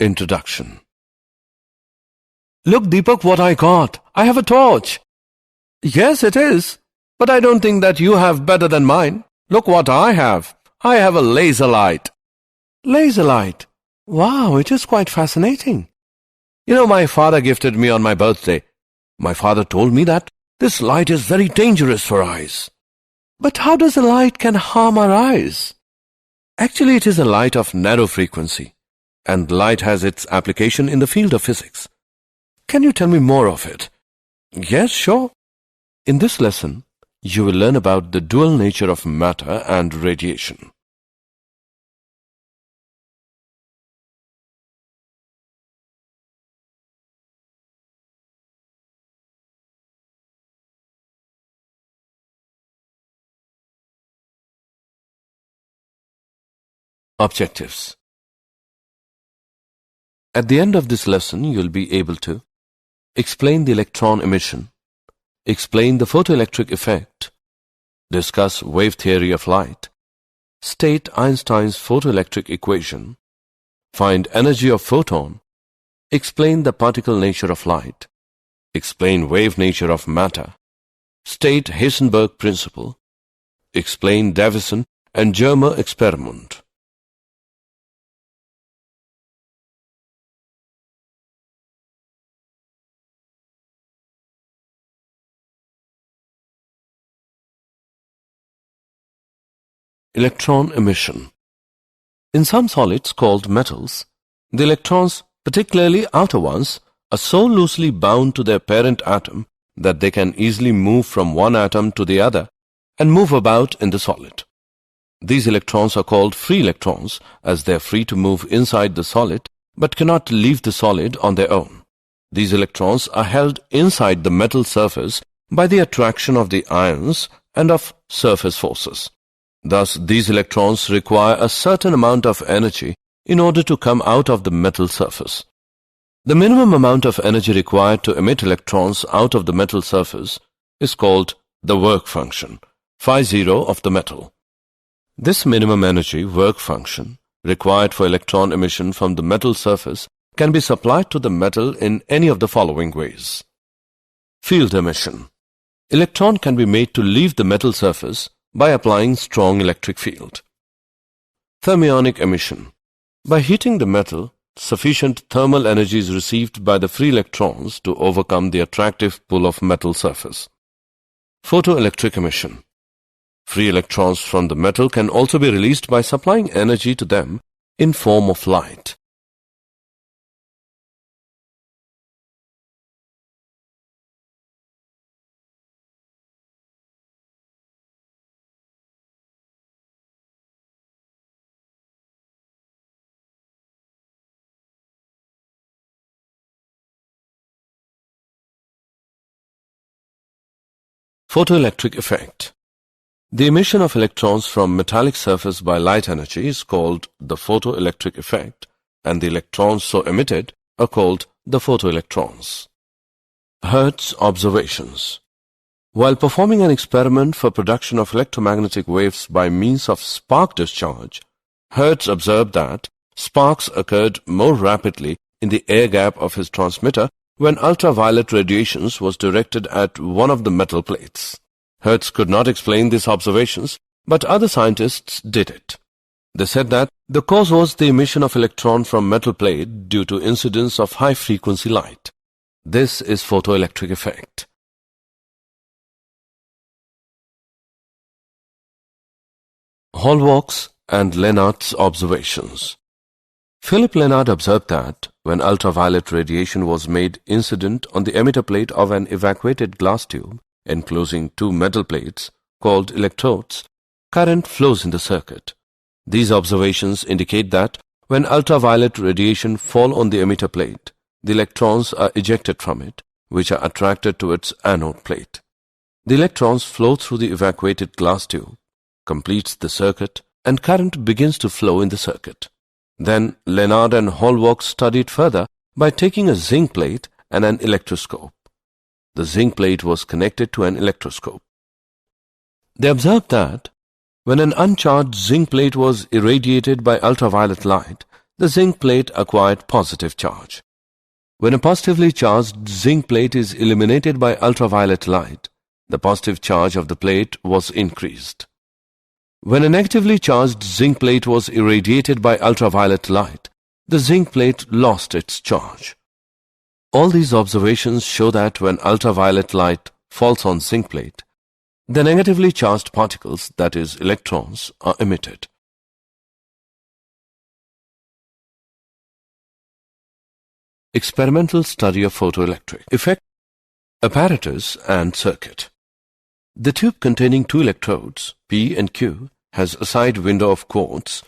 Introduction. Look, Deepak, what I got. I have a torch. Yes, it is. But I don't think that you have better than mine. Look what I have. I have a laser light. Laser light? Wow, it is quite fascinating. You know, my father gifted me on my birthday. My father told me that this light is very dangerous for eyes. But how does a light can harm our eyes? Actually, it is a light of narrow frequency, and light has its application in the field of physics. Can you tell me more of it? Yes, sure. In this lesson, you will learn about the dual nature of matter and radiation. Objectives. At the end of this lesson, you will be able to explain the electron emission, explain the photoelectric effect, discuss wave theory of light, state Einstein's photoelectric equation, find energy of photon, explain the particle nature of light, explain wave nature of matter, state Heisenberg principle, explain Davisson and Germer experiment. Electron emission. In some solids called metals, the electrons, particularly outer ones, are so loosely bound to their parent atom that they can easily move from one atom to the other and move about in the solid. These electrons are called free electrons as they are free to move inside the solid but cannot leave the solid on their own. These electrons are held inside the metal surface by the attraction of the ions and of surface forces. Thus, these electrons require a certain amount of energy in order to come out of the metal surface. The minimum amount of energy required to emit electrons out of the metal surface is called the work function, phi0 of the metal. This minimum energy work function required for electron emission from the metal surface can be supplied to the metal in any of the following ways. Field emission. Electron can be made to leave the metal surface by applying strong electric field. Thermionic emission. By heating the metal, sufficient thermal energy is received by the free electrons to overcome the attractive pull of metal surface. Photoelectric emission. Free electrons from the metal can also be released by supplying energy to them in form of light. Photoelectric effect. The emission of electrons from metallic surface by light energy is called the photoelectric effect, and the electrons so emitted are called the photoelectrons. Hertz observations. While performing an experiment for production of electromagnetic waves by means of spark discharge, Hertz observed that sparks occurred more rapidly in the air gap of his transmitter when ultraviolet radiations was directed at one of the metal plates. Hertz could not explain these observations, but other scientists did it. They said that the cause was the emission of electron from metal plate due to incidence of high-frequency light. This is photoelectric effect. Hallwach's and Lenard's observations. Philip Lenard observed that when ultraviolet radiation was made incident on the emitter plate of an evacuated glass tube enclosing two metal plates called electrodes, current flows in the circuit. These observations indicate that when ultraviolet radiation fall on the emitter plate, the electrons are ejected from it, which are attracted to its anode plate. The electrons flow through the evacuated glass tube, completes the circuit, and current begins to flow in the circuit. Then Lenard and Hallwach studied further by taking a zinc plate and an electroscope. The zinc plate was connected to an electroscope. They observed that when an uncharged zinc plate was irradiated by ultraviolet light, the zinc plate acquired positive charge. When a positively charged zinc plate is illuminated by ultraviolet light, the positive charge of the plate was increased. When a negatively charged zinc plate was irradiated by ultraviolet light, the zinc plate lost its charge. All these observations show that when ultraviolet light falls on zinc plate, the negatively charged particles, that is, electrons, are emitted. Experimental study of photoelectric effect, apparatus and circuit. The tube containing two electrodes, P and Q, has a side window of quartz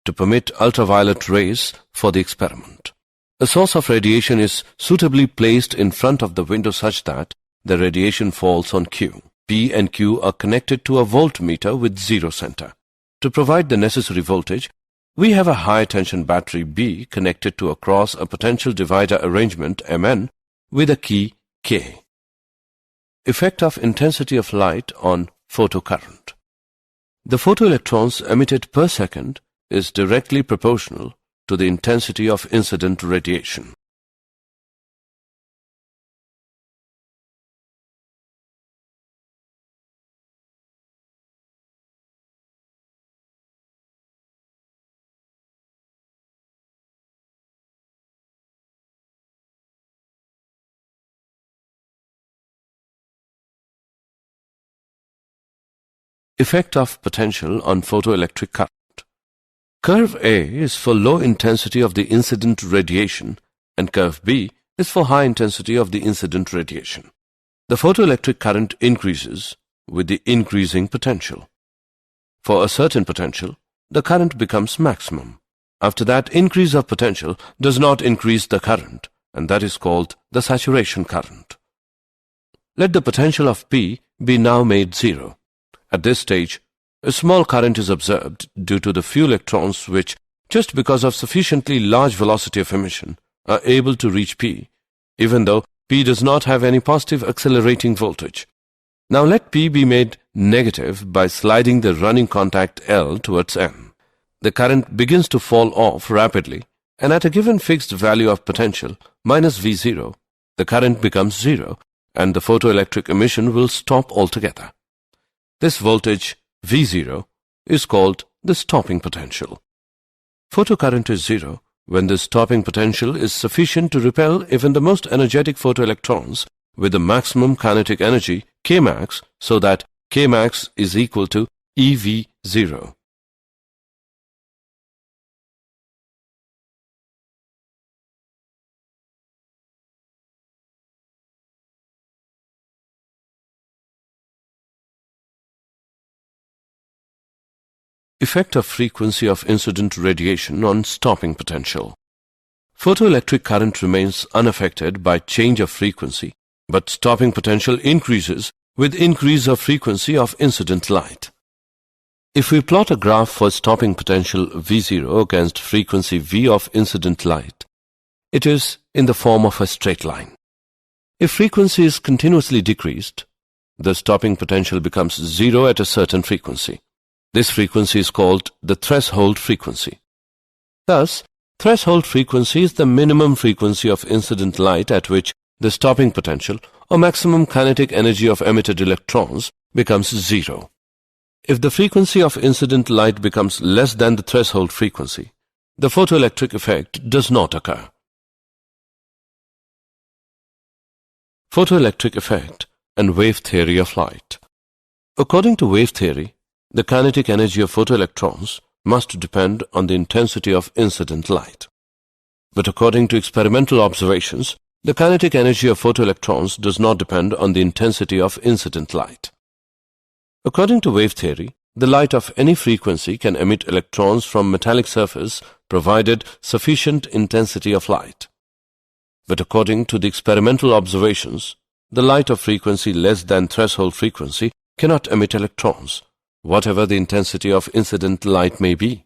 to permit ultraviolet rays for the experiment. A source of radiation is suitably placed in front of the window such that the radiation falls on Q. P and Q are connected to a voltmeter with zero center. To provide the necessary voltage, we have a high-tension battery B connected to across a potential divider arrangement Mn with a key K. Effect of intensity of light on photocurrent. The photoelectrons emitted per second is directly proportional to the intensity of incident radiation. Effect of potential on photoelectric current. Curve A is for low intensity of the incident radiation and curve B is for high intensity of the incident radiation. The photoelectric current increases with the increasing potential. For a certain potential, the current becomes maximum. After that, increase of potential does not increase the current, and that is called the saturation current. Let the potential of P be now made zero. At this stage, a small current is observed due to the few electrons which, just because of sufficiently large velocity of emission, are able to reach P, even though P does not have any positive accelerating voltage. Now let P be made negative by sliding the running contact L towards N. The current begins to fall off rapidly, and at a given fixed value of potential, minus V0, the current becomes zero, and the photoelectric emission will stop altogether. This voltage, V0, is called the stopping potential. Photocurrent is zero when the stopping potential is sufficient to repel even the most energetic photoelectrons with the maximum kinetic energy, Kmax, so that Kmax is equal to EV0. Effect of frequency of incident radiation on stopping potential. Photoelectric current remains unaffected by change of frequency, but stopping potential increases with increase of frequency of incident light. If we plot a graph for stopping potential V0 against frequency V of incident light, it is in the form of a straight line. If frequency is continuously decreased, the stopping potential becomes zero at a certain frequency. This frequency is called the threshold frequency. Thus, threshold frequency is the minimum frequency of incident light at which the stopping potential or maximum kinetic energy of emitted electrons becomes zero. If the frequency of incident light becomes less than the threshold frequency, the photoelectric effect does not occur. Photoelectric effect and wave theory of light. According to wave theory, the kinetic energy of photoelectrons must depend on the intensity of incident light. But according to experimental observations, the kinetic energy of photoelectrons does not depend on the intensity of incident light. According to wave theory, the light of any frequency can emit electrons from metallic surface provided sufficient intensity of light. But according to the experimental observations, the light of frequency less than threshold frequency cannot emit electrons, whatever the intensity of incident light may be.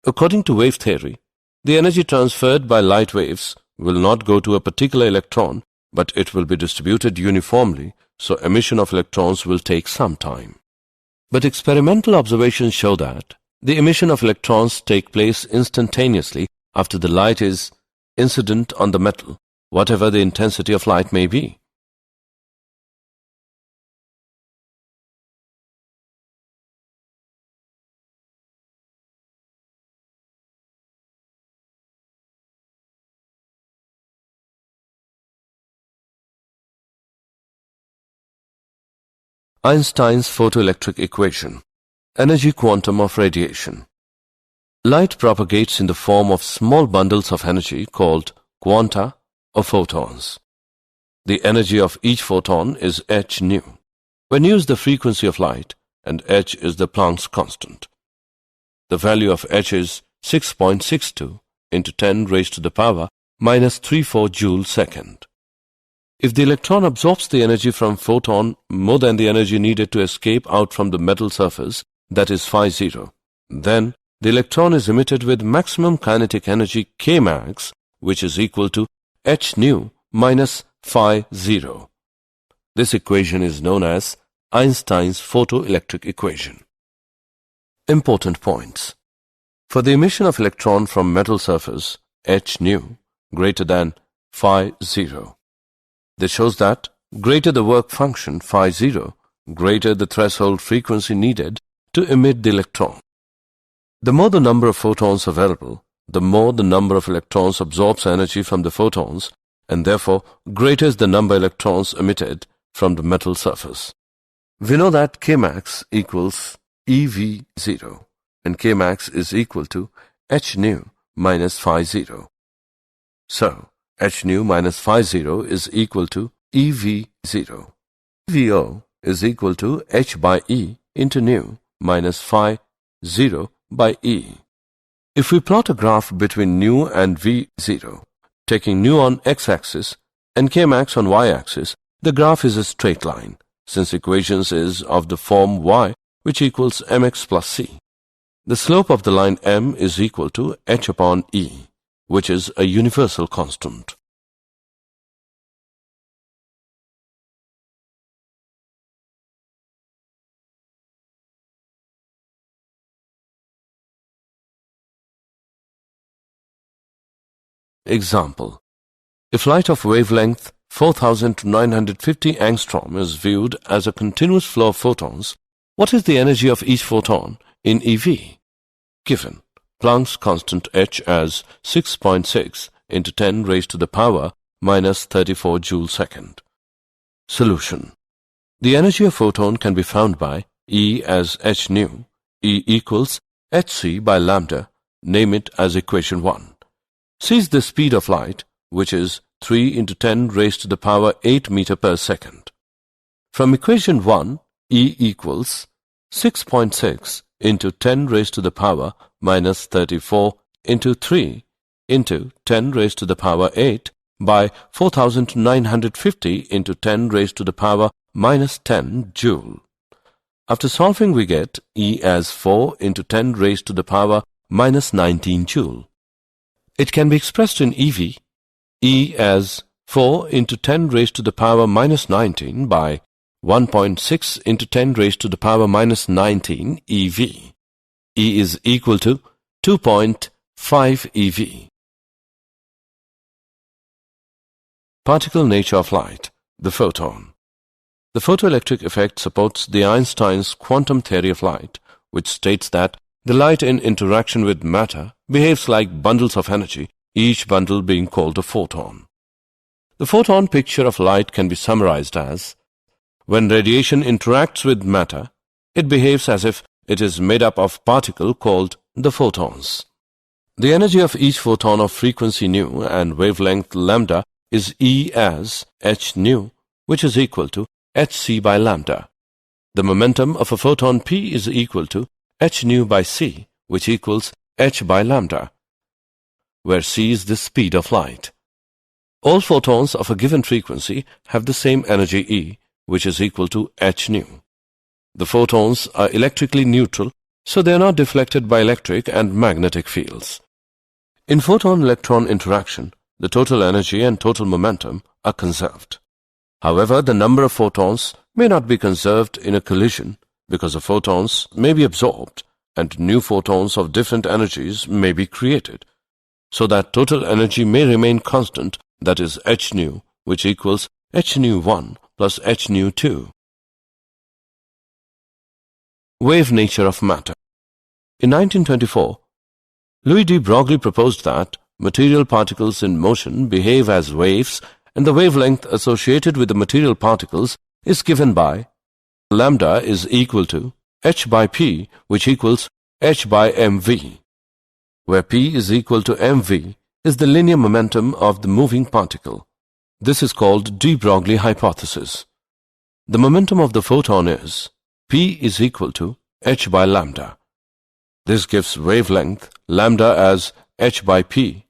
According to wave theory, the energy transferred by light waves will not go to a particular electron, but it will be distributed uniformly, so emission of electrons will take some time. But experimental observations show that the emission of electrons take place instantaneously after the light is incident on the metal, whatever the intensity of light may be. Einstein's photoelectric equation. Energy quantum of radiation. Light propagates in the form of small bundles of energy called quanta or photons. The energy of each photon is h nu. When u is the frequency of light and h is the Planck's constant. The value of h is 6.62 into 10 raised to the power minus 34 joule second. If the electron absorbs the energy from photon more than the energy needed to escape out from the metal surface, that is phi 0, then the electron is emitted with maximum kinetic energy Kmax, which is equal to h nu minus phi 0. This equation is known as Einstein's photoelectric equation. Important points. For the emission of electron from metal surface, h nu greater than phi 0. This shows that greater the work function phi 0, greater the threshold frequency needed to emit the electron. The more the number of photons available, the more the number of electrons absorbs energy from the photons, and therefore greater is the number of electrons emitted from the metal surface. We know that Kmax equals EV0, and Kmax is equal to h nu minus phi 0. So, h nu minus phi 0 is equal to EV0. EVO is equal to h by E into nu minus phi 0 by E. If we plot a graph between nu and V0, taking nu on x-axis and Kmax on y-axis, the graph is a straight line, since equations is of the form y, which equals mx plus c. The slope of the line m is equal to h upon E, which is a universal constant. Example. If light of wavelength 4000 to 950 angstrom is viewed as a continuous flow of photons, what is the energy of each photon in eV? Given Planck's constant h as 6.6 into 10 raised to the power minus 34 joule second. Solution. The energy of photon can be found by E as h nu, E equals hc by lambda, name it as equation 1. C is the speed of light, which is 3 into 10 raised to the power 8 meter per second. From equation 1, E equals 6.6 into 10 raised to the power minus 34 into 3 into 10 raised to the power 8 by 4950 into 10 raised to the power minus 10 joule. After solving, we get E as 4 into 10 raised to the power minus 19 joule. It can be expressed in eV, E as 4 into 10 raised to the power minus 19 by 1.6 into 10 raised to the power minus 19 eV. E is equal to 2.5 eV. Particle nature of light, the photon. The photoelectric effect supports the Einstein's quantum theory of light, which states that the light in interaction with matter behaves like bundles of energy, each bundle being called a photon. The photon picture of light can be summarized as, when radiation interacts with matter, it behaves as if it is made up of particles called the photons. The energy of each photon of frequency nu and wavelength lambda is E as h nu, which is equal to hc by lambda. The momentum of a photon p is equal to h nu by c, which equals h by lambda, where c is the speed of light. All photons of a given frequency have the same energy E, which is equal to h nu. The photons are electrically neutral, so they are not deflected by electric and magnetic fields. In photon-electron interaction, the total energy and total momentum are conserved. However, the number of photons may not be conserved in a collision because the photons may be absorbed and new photons of different energies may be created, so that total energy may remain constant, that is h nu, which equals h nu 1 plus h nu 2. Wave nature of matter. In 1924, Louis de Broglie proposed that material particles in motion behave as waves, and the wavelength associated with the material particles is given by lambda is equal to h by p, which equals h by mv, where p is equal to mv is the linear momentum of the moving particle. This is called de Broglie hypothesis. The momentum of the photon is p is equal to h by lambda. This gives wavelength lambda as h by p.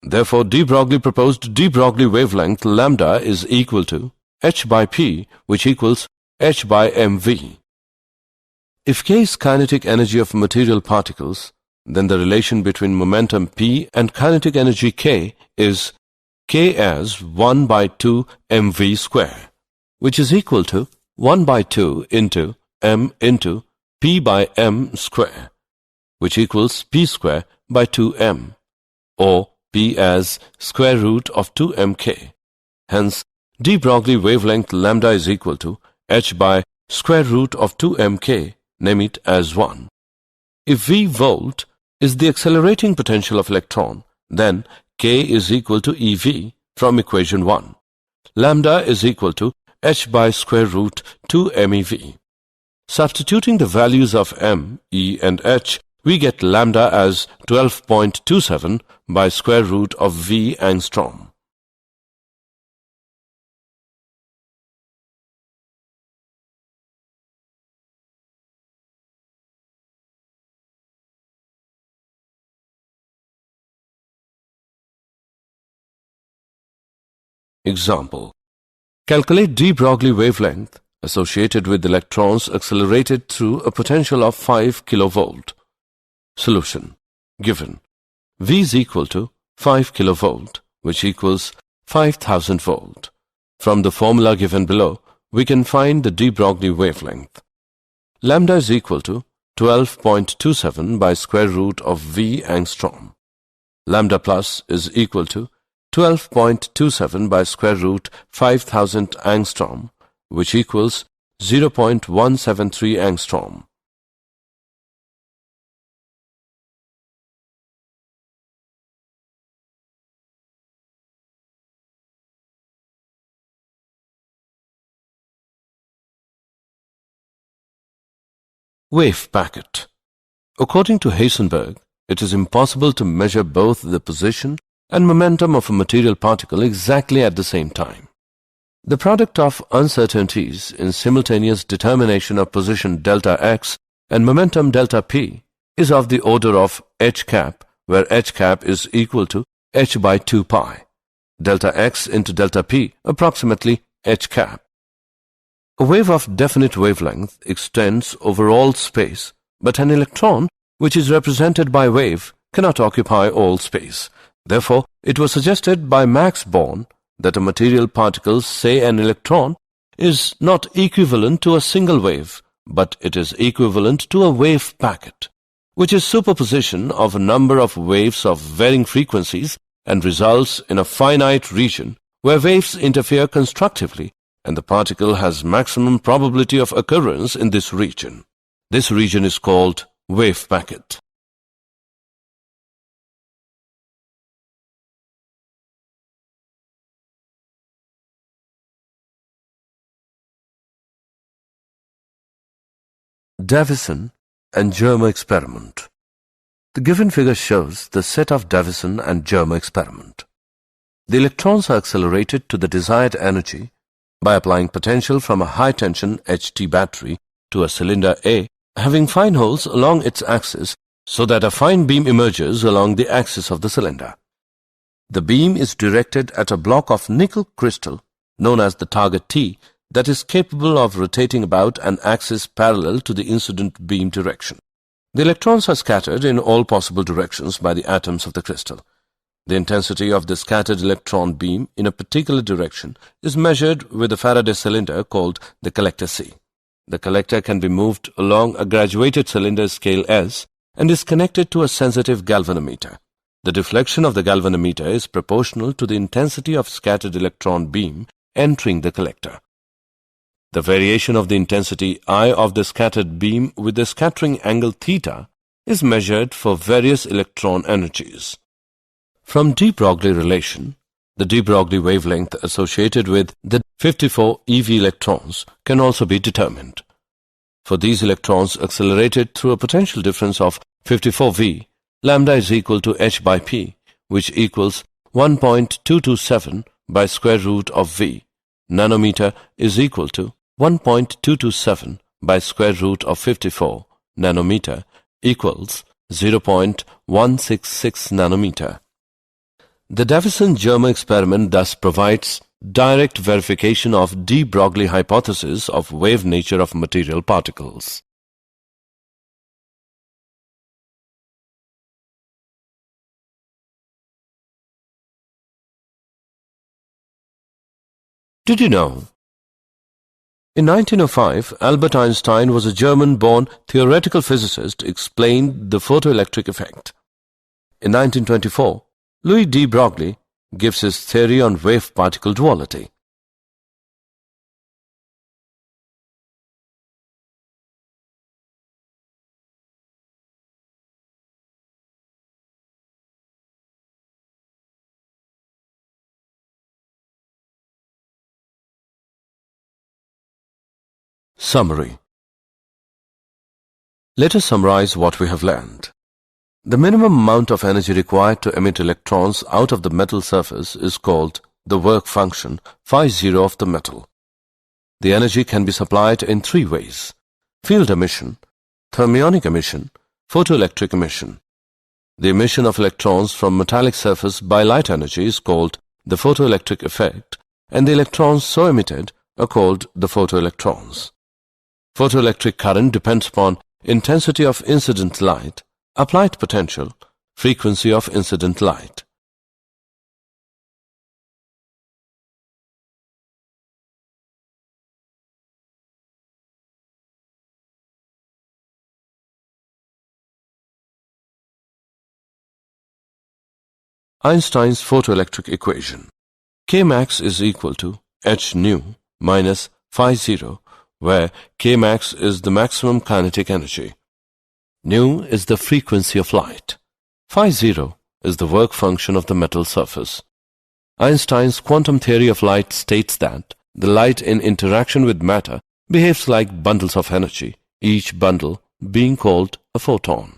Therefore, de Broglie proposed de Broglie wavelength lambda is equal to h by p, which equals h by mv. If k is kinetic energy of material particles, then the relation between momentum p and kinetic energy k is k as 1 by 2 mv square, which is equal to 1 by 2 into m into p by m square, which equals p square by 2m, or p as square root of 2mk. Hence, de Broglie wavelength lambda is equal to h by square root of 2mk, name it as 1. If v volt is the accelerating potential of electron, then k is equal to ev from equation 1. Lambda is equal to h by square root 2mev. Substituting the values of m, e and h, we get lambda as 12.27 by square root of v angstrom. Example. Calculate de Broglie wavelength associated with electrons accelerated through a potential of 5 kilovolt. Solution. Given V is equal to 5 kilovolt, which equals 5000 volt. From the formula given below, we can find the de Broglie wavelength. Lambda is equal to 12.27 by square root of V angstrom. Lambda plus is equal to 12.27 by square root 5000 angstrom, which equals 0.173 angstrom. Wave packet. According to Heisenberg, it is impossible to measure both the position and momentum of a material particle exactly at the same time. The product of uncertainties in simultaneous determination of position delta x and momentum delta p is of the order of h cap, where h cap is equal to h by 2 pi, delta x into delta p approximately h cap. A wave of definite wavelength extends over all space, but an electron, which is represented by wave, cannot occupy all space. Therefore, it was suggested by Max Born that a material particle, say an electron, is not equivalent to a single wave, but it is equivalent to a wave packet, which is superposition of a number of waves of varying frequencies and results in a finite region where waves interfere constructively, and the particle has maximum probability of occurrence in this region. This region is called wave packet. Davisson and Germer experiment. The given figure shows the set of Davisson and Germer experiment. The electrons are accelerated to the desired energy by applying potential from a high-tension HT battery to a cylinder A, having fine holes along its axis so that a fine beam emerges along the axis of the cylinder. The beam is directed at a block of nickel crystal known as the target T that is capable of rotating about an axis parallel to the incident beam direction. The electrons are scattered in all possible directions by the atoms of the crystal. The intensity of the scattered electron beam in a particular direction is measured with a Faraday cylinder called the collector C. The collector can be moved along a graduated cylinder scale S and is connected to a sensitive galvanometer. The deflection of the galvanometer is proportional to the intensity of scattered electron beam entering the collector. The variation of the intensity I of the scattered beam with the scattering angle theta is measured for various electron energies. From de Broglie relation, the de Broglie wavelength associated with the 54 eV electrons can also be determined. For these electrons accelerated through a potential difference of 54V, lambda is equal to h by p, which equals 1.227 by square root of v. Nanometer is equal to 1.227 by square root of 54 nanometer equals 0.166 nanometer. The Davisson-Germer experiment thus provides direct verification of de Broglie hypothesis of wave nature of material particles. Did you know? In 1905, Albert Einstein was a German-born theoretical physicist who explained the photoelectric effect. In 1924, Louis de Broglie gives his theory on wave-particle duality. Summary. Let us summarize what we have learned. The minimum amount of energy required to emit electrons out of the metal surface is called the work function phi0 of the metal. The energy can be supplied in three ways: field emission, thermionic emission, photoelectric emission. The emission of electrons from metallic surface by light energy is called the photoelectric effect, and the electrons so emitted are called the photoelectrons. Photoelectric current depends upon intensity of incident light, applied potential, frequency of incident light. Einstein's photoelectric equation. Kmax is equal to h nu minus phi 0, where Kmax is the maximum kinetic energy. Nu is the frequency of light. Phi 0 is the work function of the metal surface. Einstein's quantum theory of light states that the light in interaction with matter behaves like bundles of energy, each bundle being called a photon.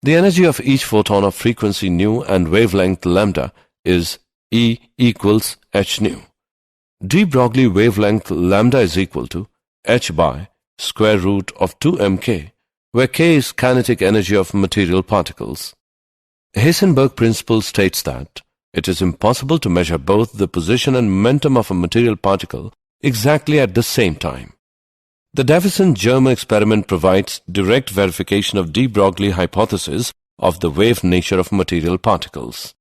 The energy of each photon of frequency nu and wavelength lambda is E equals h nu. De Broglie wavelength lambda is equal to h by square root of 2mk, where k is kinetic energy of material particles. Heisenberg principle states that it is impossible to measure both the position and momentum of a material particle exactly at the same time. The Davisson-Germer experiment provides direct verification of de Broglie hypothesis of the wave nature of material particles.